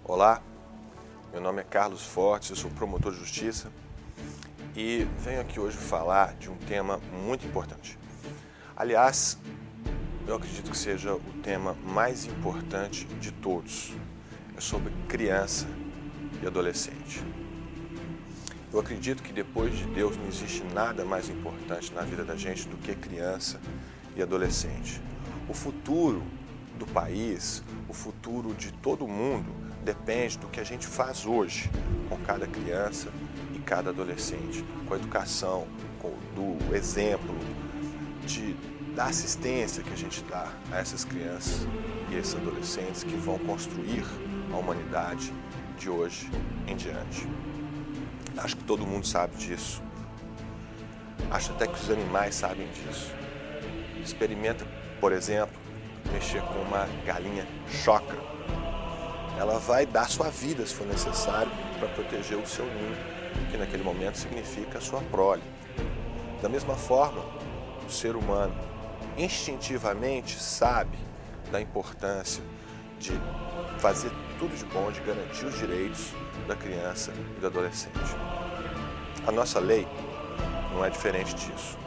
Olá, meu nome é Carlos Fortes, eu sou promotor de justiça e venho aqui hoje falar de um tema muito importante. Aliás, eu acredito que seja o tema mais importante de todos. É sobre criança e adolescente. Eu acredito que depois de Deus não existe nada mais importante na vida da gente do que criança e adolescente. O futuro do país, o futuro de todo mundo depende do que a gente faz hoje com cada criança e cada adolescente, com a educação, do exemplo, da assistência que a gente dá a essas crianças e esses adolescentes que vão construir a humanidade de hoje em diante. Acho que todo mundo sabe disso. Acho até que os animais sabem disso. Experimenta, por exemplo, mexer com uma galinha choca. Ela vai dar sua vida, se for necessário, para proteger o seu ninho, que naquele momento significa a sua prole. Da mesma forma, o ser humano instintivamente sabe da importância de fazer tudo de bom, de garantir os direitos da criança e do adolescente. A nossa lei não é diferente disso.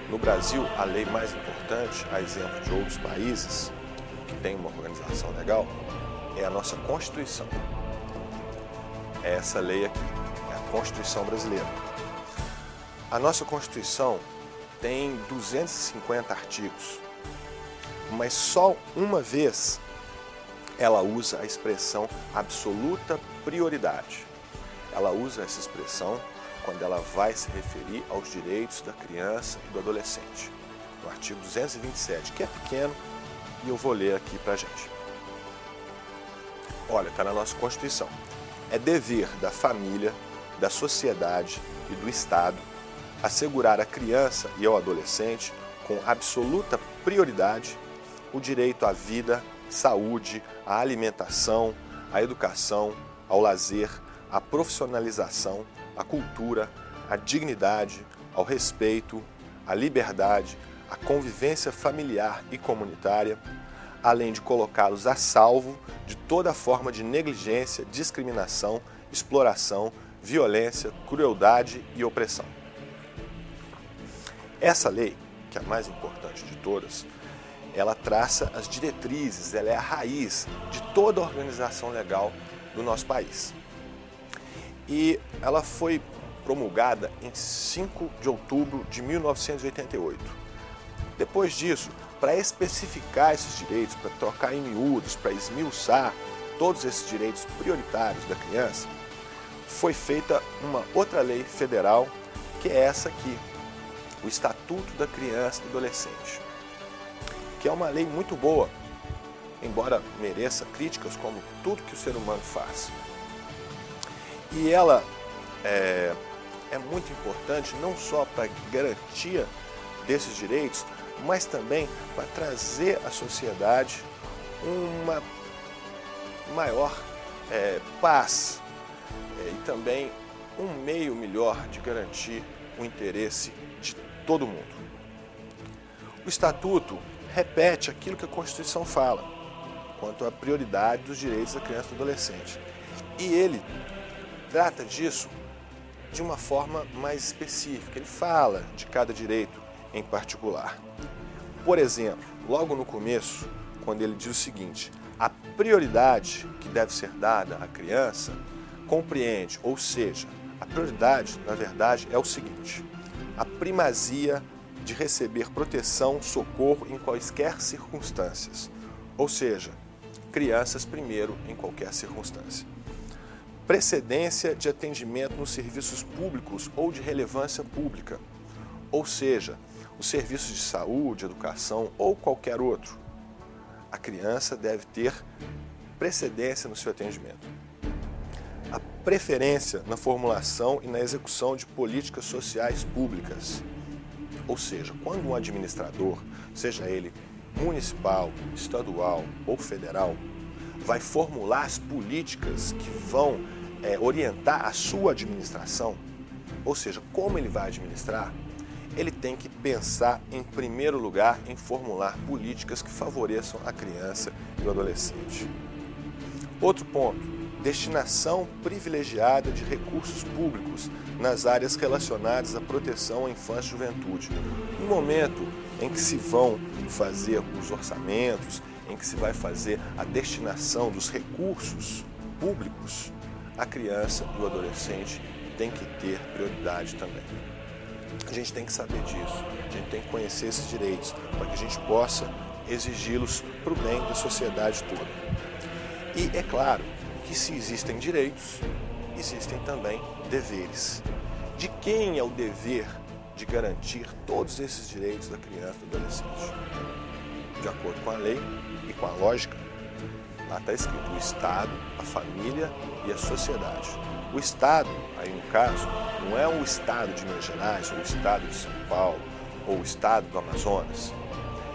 No Brasil, a lei mais importante, a exemplo de outros países que têm uma organização legal, é a nossa Constituição. É essa lei aqui, é a Constituição brasileira. A nossa Constituição tem 250 artigos, mas só uma vez ela usa a expressão absoluta prioridade. Ela usa essa expressão quando ela vai se referir aos direitos da criança e do adolescente. No artigo 227, que é pequeno, e eu vou ler aqui pra gente. Olha, está na nossa Constituição. É dever da família, da sociedade e do Estado assegurar à criança e ao adolescente, com absoluta prioridade, o direito à vida, saúde, à alimentação, à educação, ao lazer, à profissionalização, à cultura, à dignidade, ao respeito, à liberdade, à convivência familiar e comunitária, além de colocá-los a salvo de toda forma de negligência, discriminação, exploração, violência, crueldade e opressão. Essa lei, que é a mais importante de todas, ela traça as diretrizes, ela é a raiz de toda a organização legal do nosso país. E ela foi promulgada em 5 de outubro de 1988. Depois disso, para especificar esses direitos, para trocar em miúdos, para esmiuçar todos esses direitos prioritários da criança, foi feita uma outra lei federal, que é essa aqui, o Estatuto da Criança e do Adolescente, que é uma lei muito boa, embora mereça críticas como tudo que o ser humano faz. E ela é muito importante não só para garantia desses direitos, mas também para trazer à sociedade uma maior paz e também um meio melhor de garantir o interesse de todo mundo. O Estatuto repete aquilo que a Constituição fala, quanto à prioridade dos direitos da criança e do adolescente. E ele trata disso de uma forma mais específica, ele fala de cada direito em particular. Por exemplo, logo no começo, quando ele diz o seguinte: a prioridade que deve ser dada à criança compreende, ou seja, a prioridade, na verdade, é o seguinte: a primazia de receber proteção, socorro em quaisquer circunstâncias, ou seja, crianças primeiro em qualquer circunstância. Precedência de atendimento nos serviços públicos ou de relevância pública, ou seja, os serviços de saúde, educação ou qualquer outro. A criança deve ter precedência no seu atendimento. A preferência na formulação e na execução de políticas sociais públicas. Ou seja, quando um administrador, seja ele municipal, estadual ou federal, vai formular as políticas que vão orientar a sua administração, ou seja, como ele vai administrar, ele tem que pensar, em primeiro lugar, em formular políticas que favoreçam a criança e o adolescente. Outro ponto, destinação privilegiada de recursos públicos nas áreas relacionadas à proteção à infância e juventude. No momento em que se vão fazer os orçamentos, em que se vai fazer a destinação dos recursos públicos, a criança e o adolescente tem que ter prioridade também. A gente tem que saber disso, a gente tem que conhecer esses direitos para que a gente possa exigi-los para o bem da sociedade toda. E é claro que se existem direitos, existem também deveres. De quem é o dever de garantir todos esses direitos da criança e do adolescente? De acordo com a lei e com a lógica, lá está escrito o Estado, a família e a sociedade. O Estado, aí no caso, não é o Estado de Minas Gerais, ou o Estado de São Paulo, ou o Estado do Amazonas.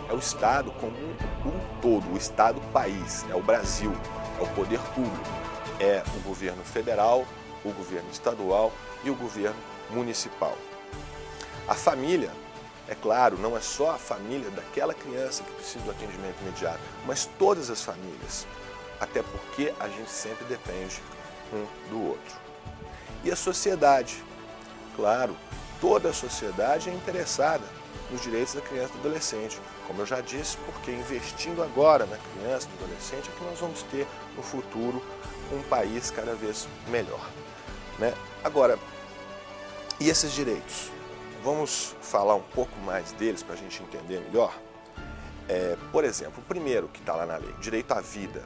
É o Estado como um todo, o Estado-país, é o Brasil, é o poder público, é o governo federal, o governo estadual e o governo municipal. A família, é claro, não é só a família daquela criança que precisa do atendimento imediato, mas todas as famílias, até porque a gente sempre depende um do outro. E a sociedade, claro, toda a sociedade é interessada nos direitos da criança e do adolescente, como eu já disse, porque investindo agora na criança e no adolescente é que nós vamos ter no futuro um país cada vez melhor, né? Agora, e esses direitos? Vamos falar um pouco mais deles para a gente entender melhor? Por exemplo, o primeiro que está lá na lei, direito à vida.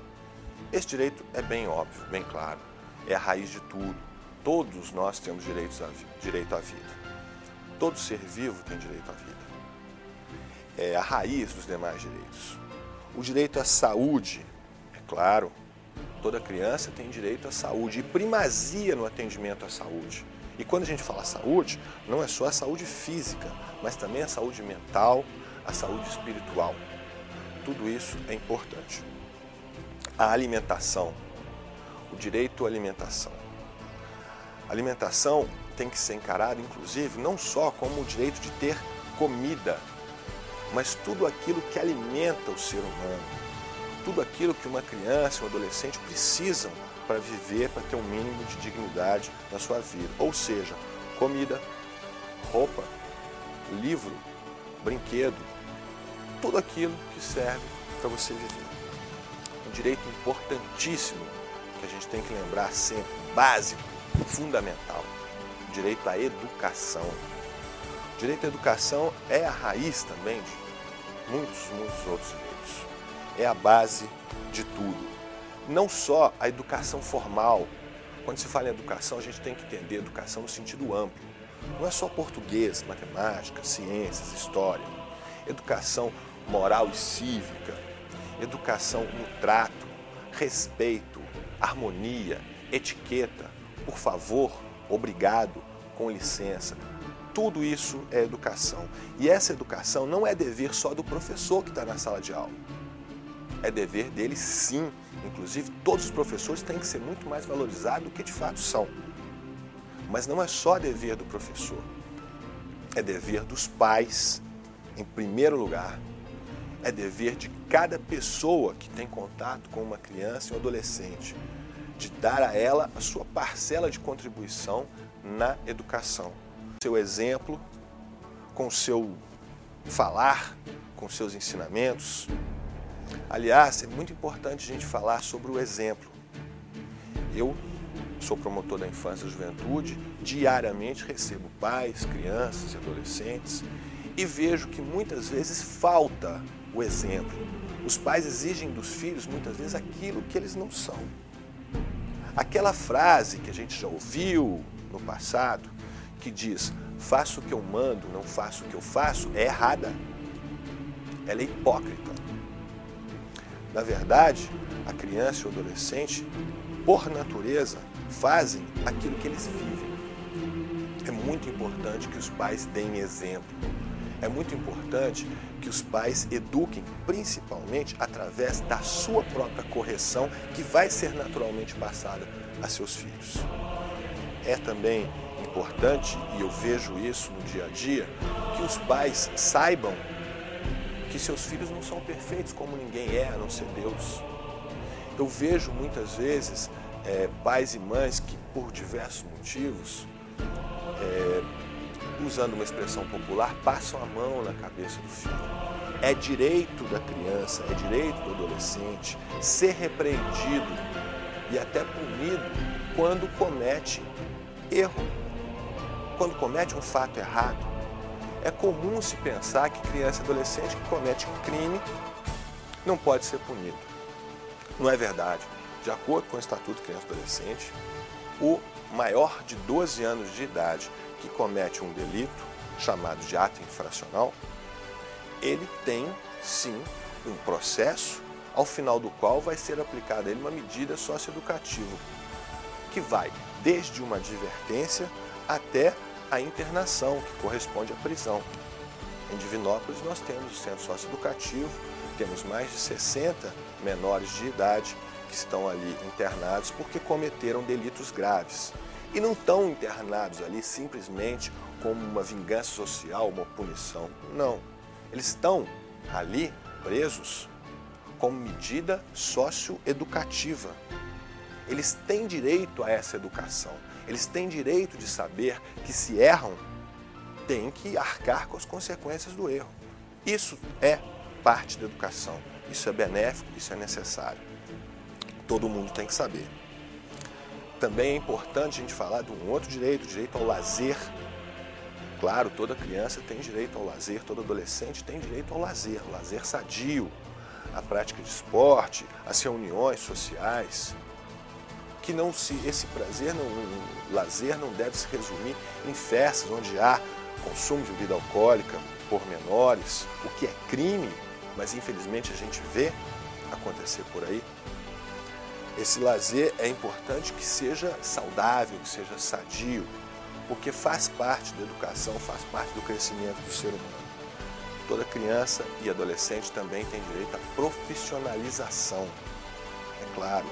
Esse direito é bem óbvio, bem claro, é a raiz de tudo. Todos nós temos direito à vida. Todo ser vivo tem direito à vida. É a raiz dos demais direitos. O direito à saúde, é claro, toda criança tem direito à saúde e primazia no atendimento à saúde. E quando a gente fala saúde, não é só a saúde física, mas também a saúde mental, a saúde espiritual. Tudo isso é importante. A alimentação, o direito à alimentação. A alimentação tem que ser encarada, inclusive, não só como o direito de ter comida, mas tudo aquilo que alimenta o ser humano, tudo aquilo que uma criança e um adolescente precisam para viver, para ter um mínimo de dignidade na sua vida. Ou seja, comida, roupa, livro, brinquedo, tudo aquilo que serve para você viver. Um direito importantíssimo que a gente tem que lembrar sempre, básico, fundamental, o direito à educação. O direito à educação é a raiz também de muitos outros direitos. É a base de tudo. Não só a educação formal. Quando se fala em educação, a gente tem que entender educação no sentido amplo. Não é só português, matemática, ciências, história. Educação moral e cívica. Educação no trato, respeito, harmonia, etiqueta, por favor, obrigado, com licença. Tudo isso é educação. E essa educação não é dever só do professor que está na sala de aula. É dever dele, sim. Inclusive, todos os professores têm que ser muito mais valorizados do que de fato são. Mas não é só dever do professor. É dever dos pais, em primeiro lugar. É dever de cada pessoa que tem contato com uma criança e um adolescente, de dar a ela a sua parcela de contribuição na educação. Seu exemplo, com o seu falar, com seus ensinamentos. Aliás, é muito importante a gente falar sobre o exemplo. Eu sou promotor da infância e juventude, diariamente recebo pais, crianças e adolescentes e vejo que muitas vezes falta o exemplo. Os pais exigem dos filhos muitas vezes aquilo que eles não são. Aquela frase que a gente já ouviu no passado, que diz, faço o que eu mando, não faço o que eu faço, é errada. Ela é hipócrita. Na verdade, a criança e o adolescente, por natureza, fazem aquilo que eles vivem. É muito importante que os pais deem exemplo. É muito importante que os pais eduquem, principalmente através da sua própria correção, que vai ser naturalmente passada a seus filhos. É também importante, e eu vejo isso no dia a dia, que os pais saibam que seus filhos não são perfeitos como ninguém é, a não ser Deus. Eu vejo muitas vezes pais e mães que, por diversos motivos, usando uma expressão popular, passam a mão na cabeça do filho. É direito da criança, é direito do adolescente ser repreendido e até punido quando comete erro, quando comete um fato errado. É comum se pensar que criança e adolescente que comete crime não pode ser punido. Não é verdade. De acordo com o Estatuto Criança e Adolescente, o maior de 12 anos de idade que comete um delito, chamado de ato infracional, ele tem, sim, um processo ao final do qual vai ser aplicada a ele uma medida socioeducativa, que vai desde uma advertência até a internação, que corresponde à prisão. Em Divinópolis nós temos o centro socioeducativo, temos mais de 60 menores de idade que estão ali internados porque cometeram delitos graves. E não estão internados ali simplesmente como uma vingança social, uma punição. Não. Eles estão ali presos como medida socioeducativa. Eles têm direito a essa educação. Eles têm direito de saber que se erram, têm que arcar com as consequências do erro. Isso é parte da educação. Isso é benéfico, isso é necessário. Todo mundo tem que saber. Também é importante a gente falar de um outro direito, o direito ao lazer. Claro, toda criança tem direito ao lazer, todo adolescente tem direito ao lazer sadio, a prática de esporte, as reuniões sociais. Que esse lazer não deve se resumir em festas onde há consumo de bebida alcoólica por menores, o que é crime, mas infelizmente a gente vê acontecer por aí. Esse lazer é importante que seja saudável, que seja sadio, porque faz parte da educação, faz parte do crescimento do ser humano. Toda criança e adolescente também tem direito à profissionalização. É claro,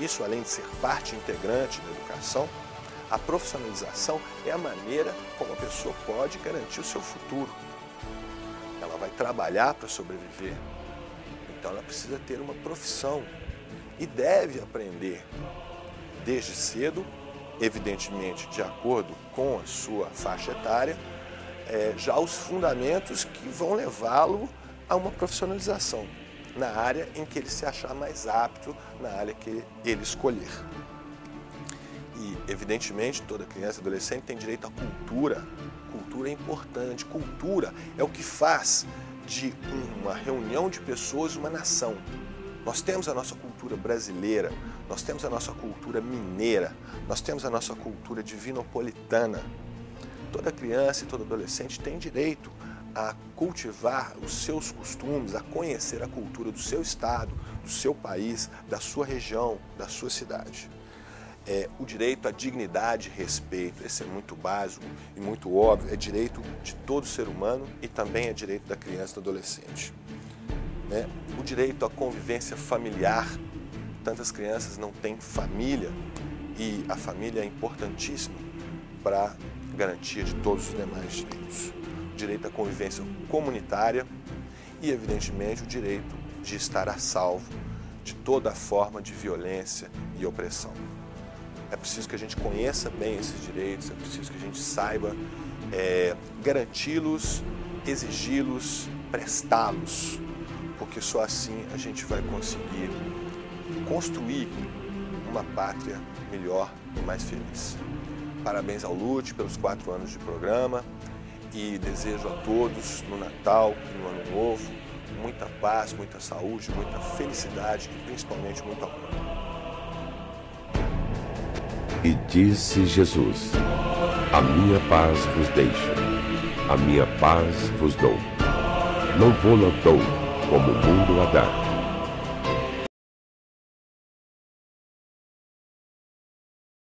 isso além de ser parte integrante da educação, a profissionalização é a maneira como a pessoa pode garantir o seu futuro. Ela vai trabalhar para sobreviver, então ela precisa ter uma profissão e deve aprender desde cedo, evidentemente de acordo com a sua faixa etária, já os fundamentos que vão levá-lo a uma profissionalização na área em que ele se achar mais apto, na área que ele escolher. E, evidentemente, toda criança e adolescente tem direito à cultura. Cultura é importante. Cultura é o que faz de uma reunião de pessoas uma nação. Nós temos a nossa cultura brasileira, nós temos a nossa cultura mineira, nós temos a nossa cultura divinopolitana. Toda criança e todo adolescente tem direito a cultivar os seus costumes, a conhecer a cultura do seu estado, do seu país, da sua região, da sua cidade. O direito à dignidade e respeito, esse é muito básico e muito óbvio, é direito de todo ser humano e também é direito da criança e do adolescente. O direito à convivência familiar, tantas crianças não têm família e a família é importantíssima para a garantia de todos os demais direitos. O direito à convivência comunitária e, evidentemente, o direito de estar a salvo de toda forma de violência e opressão. É preciso que a gente conheça bem esses direitos, é preciso que a gente saiba garanti-los, exigi-los, prestá-los, porque só assim a gente vai conseguir construir uma pátria melhor e mais feliz. Parabéns ao Lute pelos 4 anos de programa e desejo a todos no Natal e no Ano Novo muita paz, muita saúde, muita felicidade e principalmente muito amor. E disse Jesus: a minha paz vos deixo, a minha paz vos dou. Não vou-la dou como o mundo a dá.